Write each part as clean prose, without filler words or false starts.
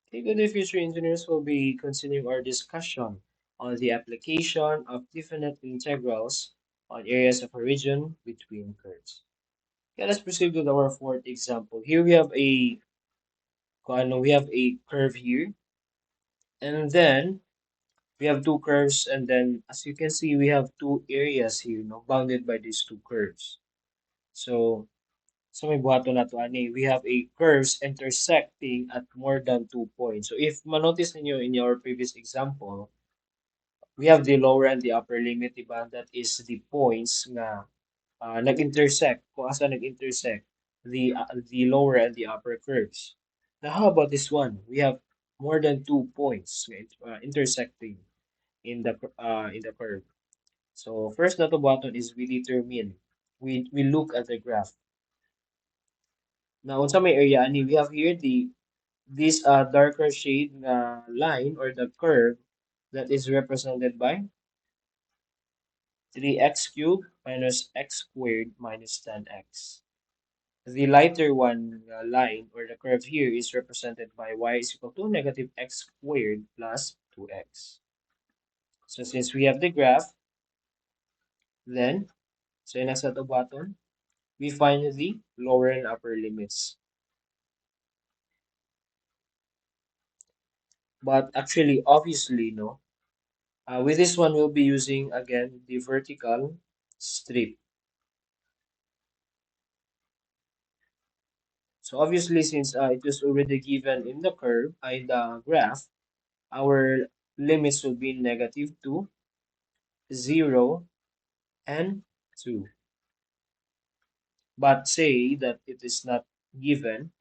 Okay, good day, future engineers. Will be continuing our discussion on the application of definite integrals on areas of origin between curves. Okay, let's proceed with our fourth example. Here we have a curve here, and then we have two curves, and then as you can see, we have two areas here, no, bounded by these two curves. So, sa may buhaton na to ani, we have a curves intersecting at more than 2 points. So if manotice ninyo in your previous example, we have the lower and the upper limit, diba? That is the points nga nag-intersect, kung asa nag-intersect the lower and the upper curves. Now, how about this one? We have more than 2 points intersecting in the curve. So first na to button is we determine. We look at the graph. Now, sa may area ani, we have here this darker shade line or the curve that is represented by 3x cubed minus x squared minus 10x. The lighter one line or the curve here is represented by y is equal to negative x squared plus 2x. So since we have the graph, then, so nasa to button, we find the lower and upper limits. But actually, obviously, no, with this one, we'll be using again the vertical strip. So obviously, since it was already given in the curve, in the graph, our limits will be negative 2, 0, and 2. But say that it is not given.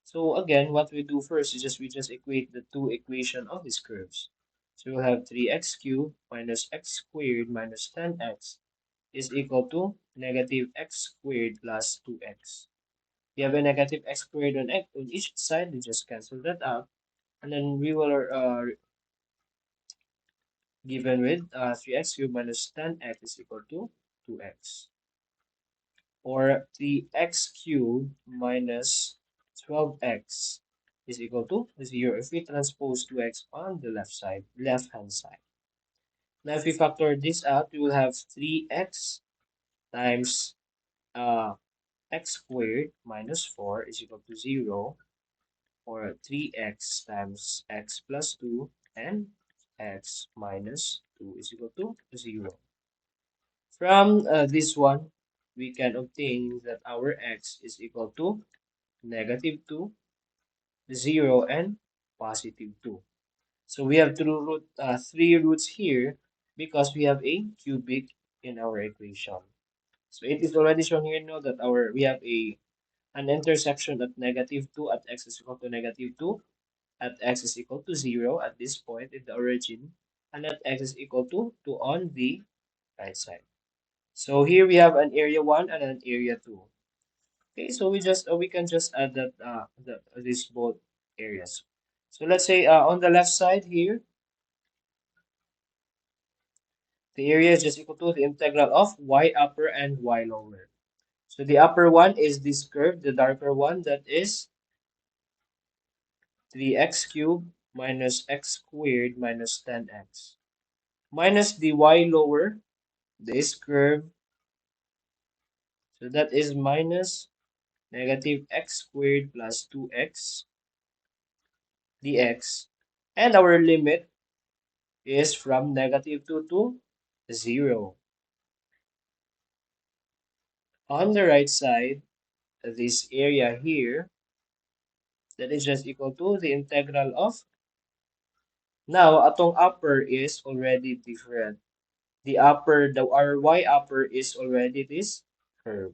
So again, what we do first is we just equate the two equation of these curves. So we'll have 3x cubed minus x squared minus 10x is equal to negative x squared plus 2x. We have a negative x squared on each side. We just cancel that out. And then we will given with 3x cubed minus 10x is equal to 2x. Or 3x cubed minus 12x is equal to 0 if we transpose 2x on the left hand side. Now if we factor this out, we will have 3x times x squared minus 4 is equal to 0, or 3x times x plus 2 and x minus 2 is equal to 0. From this one, we can obtain that our x is equal to negative 2, 0, and positive 2. So we have three roots here because we have a cubic in our equation. So it is already shown here now that we have an intersection at negative 2 at x is equal to negative 2, at x is equal to 0 at this point in the origin, and at x is equal to 2 on the right side. So here we have an area 1 and an area 2. Okay, so we can just add that these both areas. So let's say on the left side here, the area is just equal to the integral of y upper and y lower. So the upper one is this curve, the darker one, that is 3x cubed minus x squared minus 10x. Minus the y lower, this curve, so that is minus negative x squared plus 2x dx. And our limit is from negative 2 to 0. On the right side, this area here, that is just equal to the integral of. Now, atong upper is already different. Our y upper is already this curve.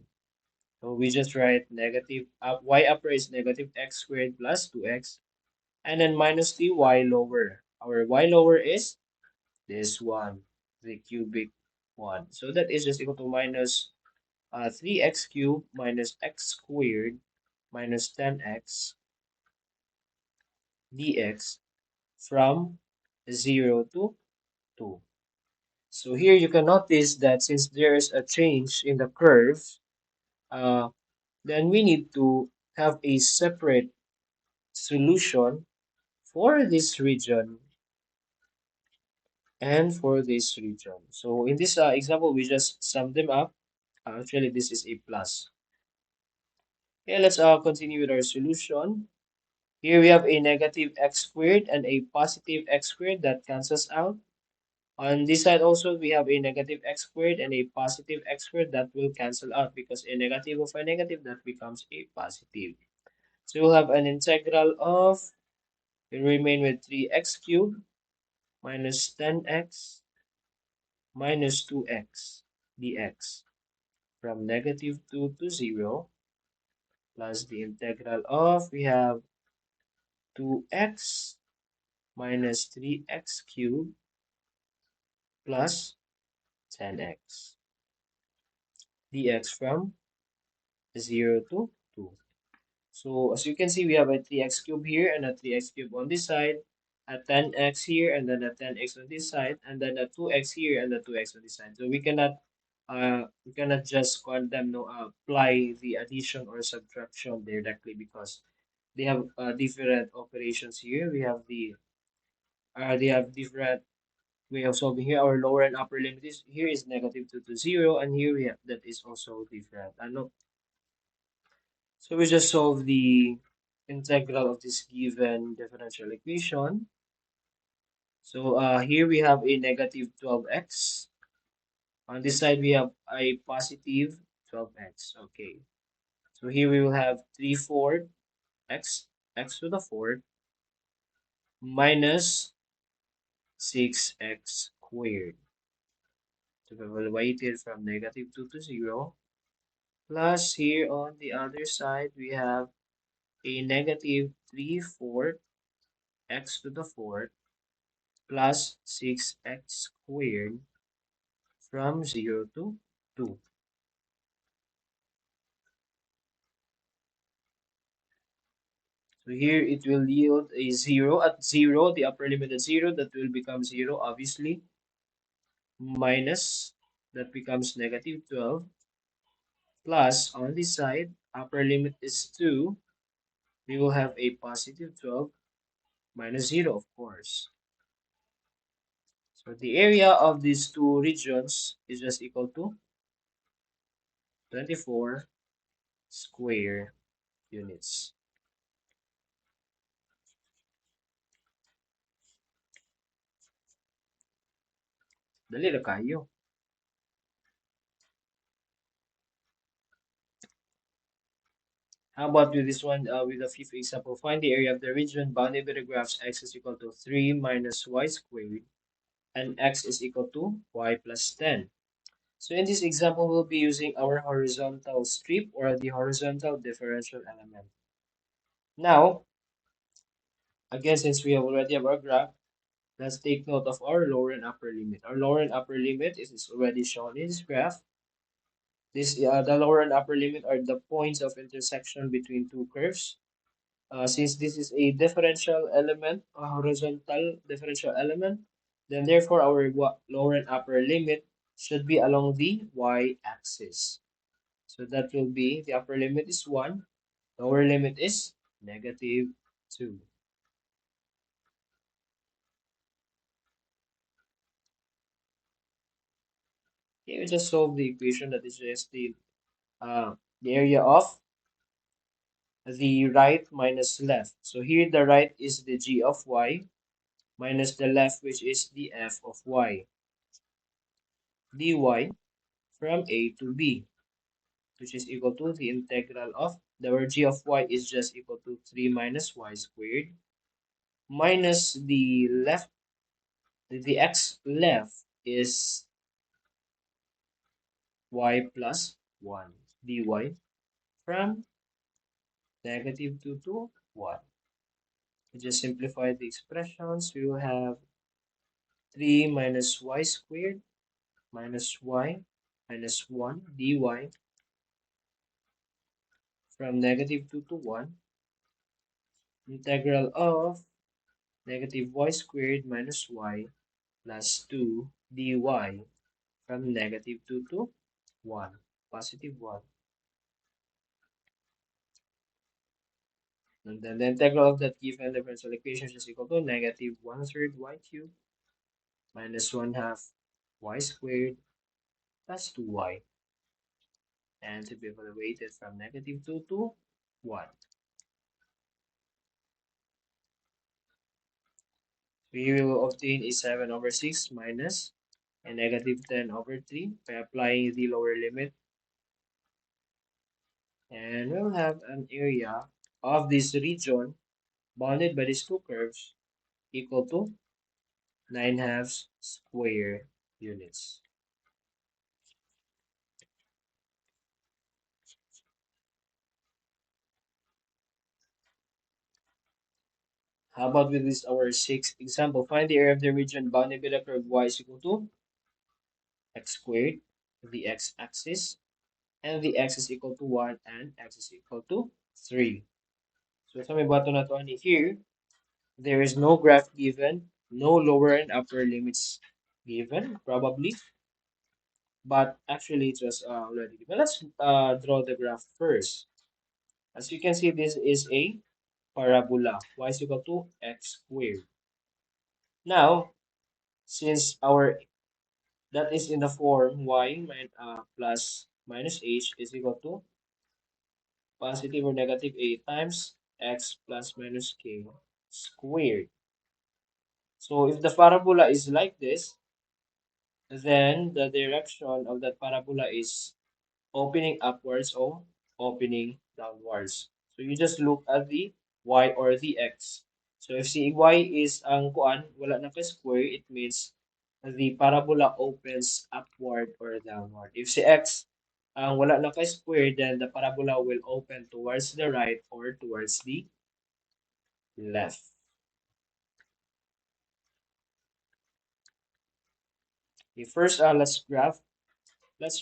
So we just write y upper is negative x squared plus 2x, and then minus the y lower. Our y lower is this one, the cubic one. So that is just equal to minus 3x cubed minus x squared minus 10x dx from 0 to 2. So here you can notice that since there is a change in the curve, uh, then we need to have a separate solution for this region and for this region. So in this example, we just sum them up. Actually, this is a plus. Okay, let's continue with our solution. Here we have a negative x squared and a positive x squared that cancels out. On this side also, we have a negative x squared and a positive x squared that will cancel out because a negative of a negative that becomes a positive. So we'll have an integral of, we remain with 3x cubed minus 10x minus 2x dx from negative 2 to 0 plus the integral of, we have 2x minus 3x cubed plus 10x dx from 0 to 2. So as you can see, we have a 3x cube here and a 3x cube on this side, a 10x here and then a 10x on this side, and then a 2x here and a 2x on this side. So we cannot just condemn no apply the addition or subtraction directly because they have different operations here. We have they have different way of solving here. Our lower and upper limit is here is negative 2 to 0, and here we have that is also different. Ano? So we just solve the integral of this given differential equation. So here we have a negative 12x. On this side, we have a positive 12x. Okay. So here we will have 3 fourth x, x to the fourth, minus 6x squared. To be evaluated from negative 2 to 0. Plus here on the other side, we have a negative 3 fourth x to the fourth plus 6x squared from 0 to 2. So here it will yield a 0. At 0, the upper limit is 0. That will become 0, obviously. Minus, that becomes negative 12. Plus, on this side, upper limit is 2. We will have a positive 12 minus 0, of course. So the area of these two regions is just equal to 24 square units. Dali na kayo. How about with this one, with the fifth example? Find the area of the region bounded by the graphs x is equal to 3 minus y squared and x is equal to y plus 10. So in this example, we'll be using our horizontal strip or the horizontal differential element. Now, again, since we have already have our graph, let's take note of our lower and upper limit. Our lower and upper limit is already shown in this graph. The lower and upper limit are the points of intersection between two curves. Since this is a differential element, a horizontal differential element, then therefore our lower and upper limit should be along the y-axis. So that will be, the upper limit is 1, lower limit is negative 2. Okay, we just solve the equation that is just the area of the right minus left. So here the right is the g of y minus the left, which is the f of y, dy from a to b, which is equal to the integral of the g of y is just equal to 3 minus y squared minus the left, the x left is y plus 1 dy from negative 2 to 1. We just simplify the expressions. We will have 3 minus y squared minus y minus 1 dy from negative 2 to 1, integral of negative y squared minus y plus 2 dy from negative 2 to 1, positive 1. And then the integral of that given differential equation is equal to negative one third y cubed minus one half y squared plus 2y, and to be evaluated from negative 2 to 1. We will obtain a 7 over 6 minus a negative 10 over 3 by applying the lower limit, and we'll have an area of this region bounded by these two curves equal to 9 halves square units. How about with this our sixth example? Find the area of the region bounded by the curve y is equal to x squared, the x-axis, and the x is equal to 1 and x is equal to 3. So sa may bato na to ani here, there is no graph given, no lower and upper limits given, probably, but actually it was already given. Let's draw the graph first. As you can see, this is a parabola. Y is equal to x squared. Now, since our that is in the form plus minus h is equal to positive or negative a times x plus minus k squared. So if the parabola is like this, then the direction of that parabola is opening upwards or opening downwards. So you just look at the y or the x. So if si y is ang kuan, wala na ka square, it means the parabola opens upward or downward. If si x ang wala na ka square, then the parabola will open towards the right or towards the left. Okay, first, let's graph the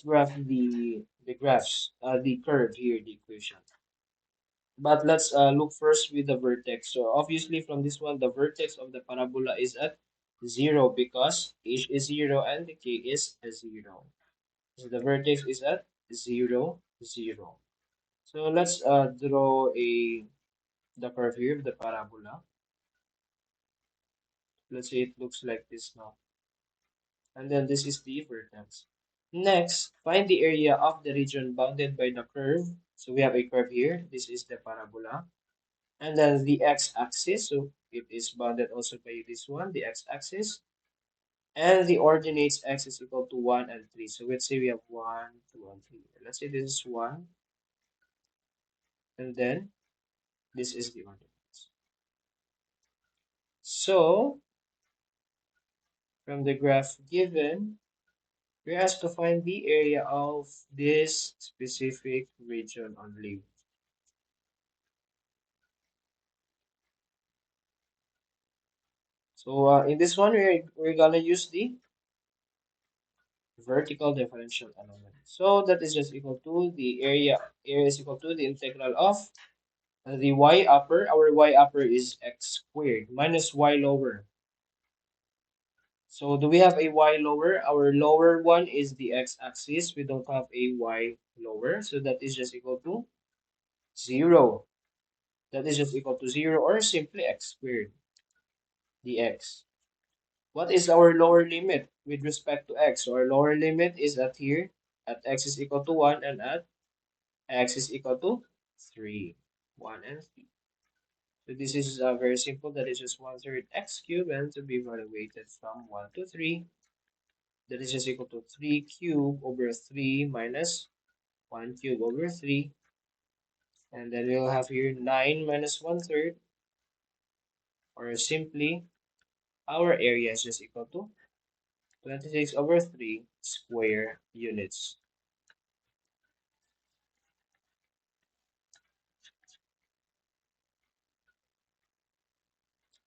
curve here, the equation. But let's look first with the vertex. So obviously from this one, the vertex of the parabola is at 0 because h is 0 and the k is 0. So the vertex is at 0, 0. So let's draw the curve here of the parabola. Let's say it looks like this now. And then this is the vertex. Next, find the area of the region bounded by the curve. So we have a curve here. This is the parabola. And then the x-axis, so it is bounded also by this one, the x-axis. And the ordinates x is equal to 1 and 3. So let's say we have 1, 2, and 3. Let's say this is 1, and then this is the ordinates. So, from the graph given, we're asked to find the area of this specific region only. So, in this one, we're gonna use the vertical differential anomaly. So that is just equal to the area is equal to the integral of the y upper. Our y upper is x squared minus y lower. So do we have a y lower? Our lower one is the x-axis. We don't have a y lower. So that is just equal to 0. That is just equal to 0 or simply x squared dx. What is our lower limit with respect to x? So our lower limit is at here at x is equal to 1 and at x is equal to 3. 1 and 3. So this is very simple. That is just 1/3 x cubed, and to be evaluated from 1 to 3, that is just equal to 3 cubed over 3 minus 1 cubed over 3. And then we'll have here 9 minus 1/3, or simply our area is just equal to 26 over 3 square units.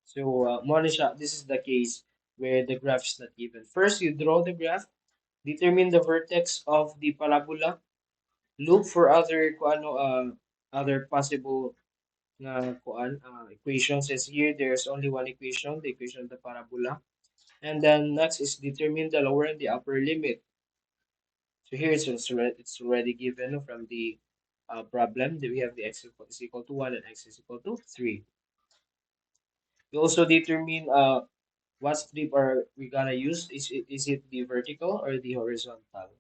So, Monisha, this is the case where the graph is not given. First, you draw the graph, determine the vertex of the parabola, look for other possible equations. As here, there's only one equation, the equation of the parabola. And then next is determine the lower and the upper limit. So here it's already given from the problem that we have the x is equal to 1 and x is equal to 3. We also determine what strip are we gonna use. Is it the vertical or the horizontal?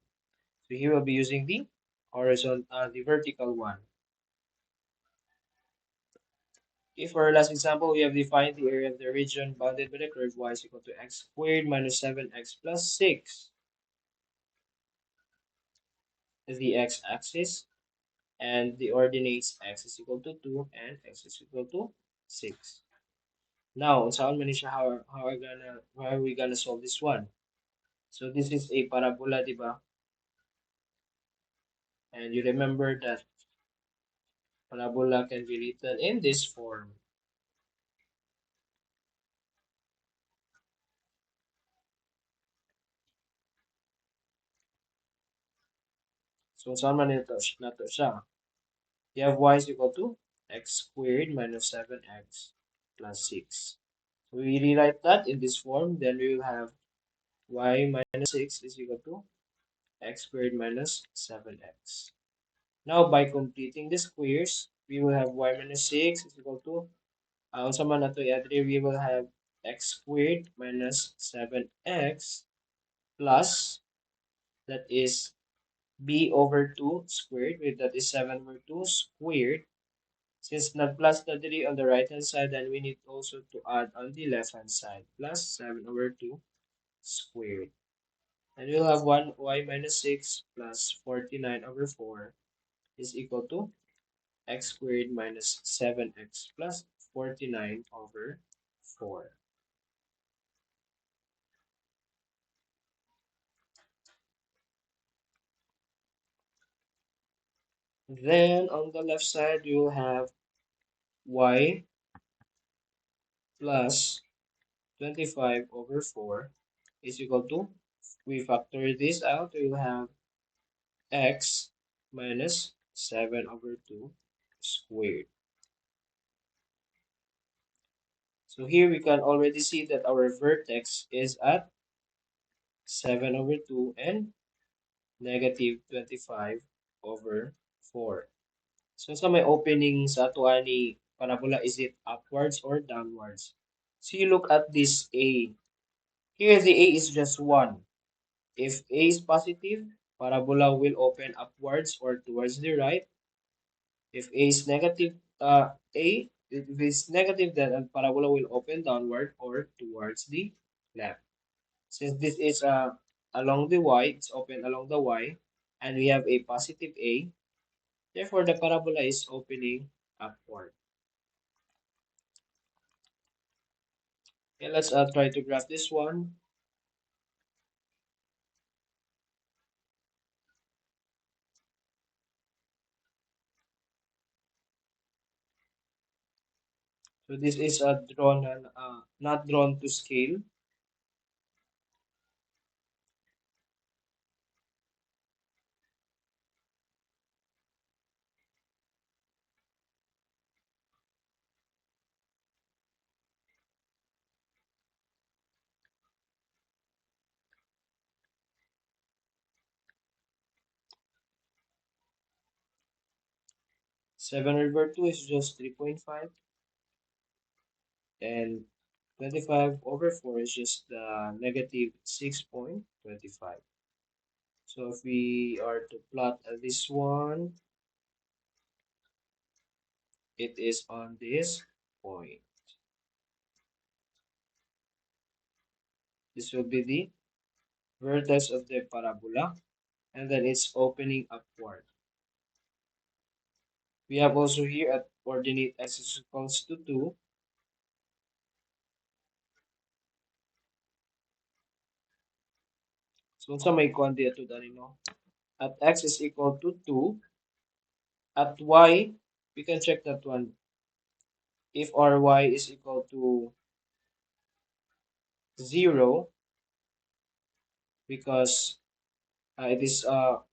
So here we'll be using the the vertical one. Okay, for our last example, we have defined the area of the region bounded by the curve y is equal to x squared minus 7x plus 6 as the x-axis, and the ordinates x is equal to 2 and x is equal to 6. Now, saan man siya, how are we gonna solve this one? So this is a parabola, di ba? And you remember that parabola can be written in this form. So saan man nato siya? You have y is equal to x squared minus 7x plus 6. So we rewrite that in this form, then we will have y minus 6 is equal to x squared minus 7x. Now, by completing the squares, we will have y minus 6 is equal to, unsa man nato i-add, we will have x squared minus 7x plus, that is b over 2 squared, with that is 7 over 2 squared. Since nag-plus na diri on the right hand side, then we need also to add on the left hand side, plus 7 over 2 squared. And we'll have 1 y minus 6 plus 49 over 4 is equal to x squared minus 7x plus 49 over 4. Then on the left side, you will have y plus 25 over 4 is equal to, we factor this out, we will have x minus 7 over 2 squared. So here we can already see that our vertex is at 7 over 2 and negative 25 over 4. So sa may opening sa ato ani parabola, is it upwards or downwards? So you look at this A. Here the A is just 1. If A is positive, parabola will open upwards or towards the right. If A is negative, if it's negative, then a parabola will open downward or towards the left. Since this is along the y, it's open along the y, and we have a positive A, therefore the parabola is opening upward. Okay, let's try to graph this one. So this is drawn and not drawn to scale. Seven over two is just 3.5, and 25 over 4 is just negative 6.25. So if we are to plot this one, it is on this point. This will be the vertex of the parabola, and then it's opening upward. We have also here at coordinate x is equals to 2. So sa may kuan dito dali no. At x is equal to 2, at y, we can check that one. If our y is equal to 0, because it is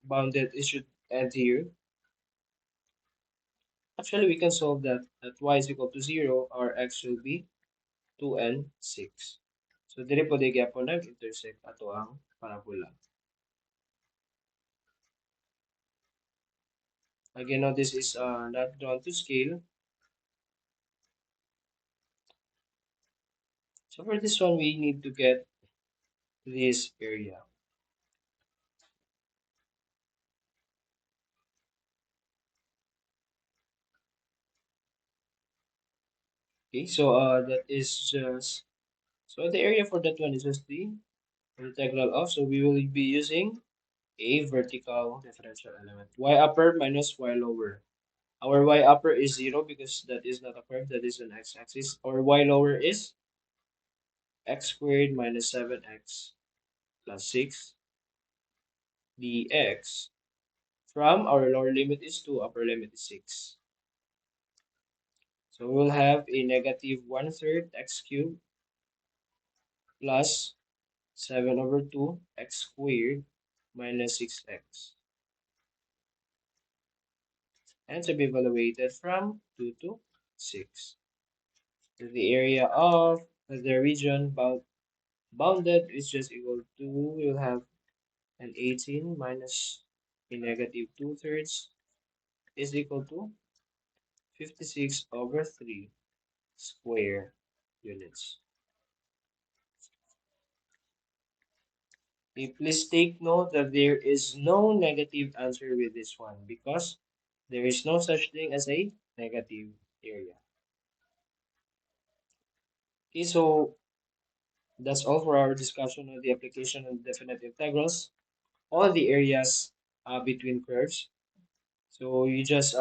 bounded, it should end here. Actually, we can solve that. At y is equal to 0, our x will be 2 and 6. So, dili po di gyapon nag-intersect ato ang parabola. Again, now this is not drawn to scale. So for this one, we need to get this area. Okay, so that is just, so the area for that one is just the integral of, so we will be using a vertical differential element. Y upper minus y lower. Our y upper is 0 because that is not a curve, that is an x-axis. Our y lower is x squared minus 7x plus 6 dx. From our lower limit is 2, upper limit is 6. So we'll have a negative 1/3 x cubed plus 7 over 2 x squared minus 6x. And to be evaluated from 2 to 6. So the area of the region bounded is just equal to, we'll have an 18 minus a negative 2/3 is equal to 56 over 3 square units. Okay, please take note that there is no negative answer with this one because there is no such thing as a negative area. Okay, so that's all for our discussion on the application of definite integrals. All the areas between curves. So you just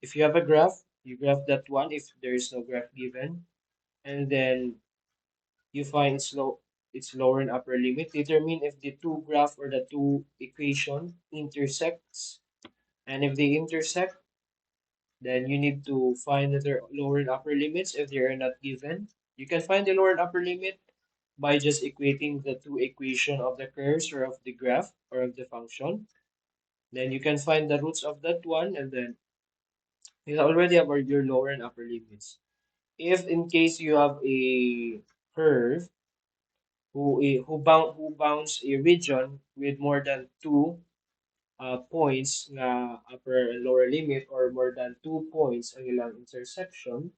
if you have a graph, you graph that one if there is no graph given, and then you find its lower and upper limit. Determine if the two graph or the two equation intersects, and if they intersect, then you need to find their lower and upper limits if they are not given. You can find the lower and upper limit by just equating the two equation of the curves or of the graph or of the function. Then you can find the roots of that one, and then you already have your lower and upper limits. If in case you have a curve who bounds a region with more than two points na upper and lower limit or more than 2 points ang ilang intersection,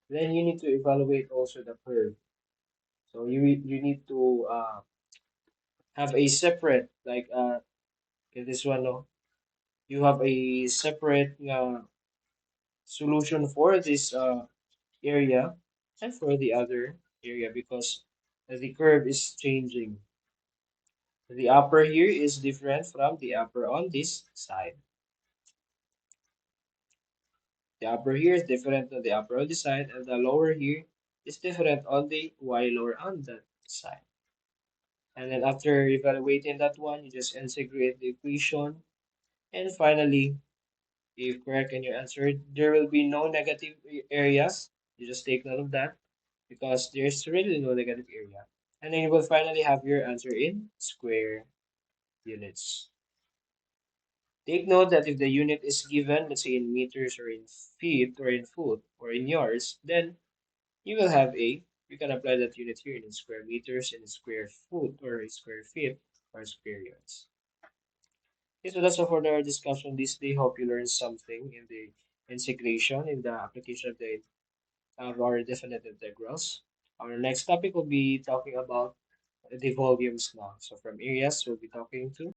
then you need to evaluate also the curve. So you need to have a separate like okay, this one no, you have a separate solution for this area and for the other area because the curve is changing. The upper here is different from the upper on this side. The upper here is different to the upper on this side, and the lower here is different on the y lower on that side. And then after evaluating that one, you just integrate the equation. And finally, if correct in your answer, there will be no negative areas. You just take note of that because there's really no negative area. And then you will finally have your answer in square units. Take note that if the unit is given, let's say in meters or in feet or in foot or in yards, then you will have you can apply that unit here in square meters, in square foot, or in square feet, or square yards. Okay, so that's all for our discussion this day. Hope you learned something in the integration, in the application of our definite integrals. Our next topic will be talking about the volumes now. So from areas, we'll be talking to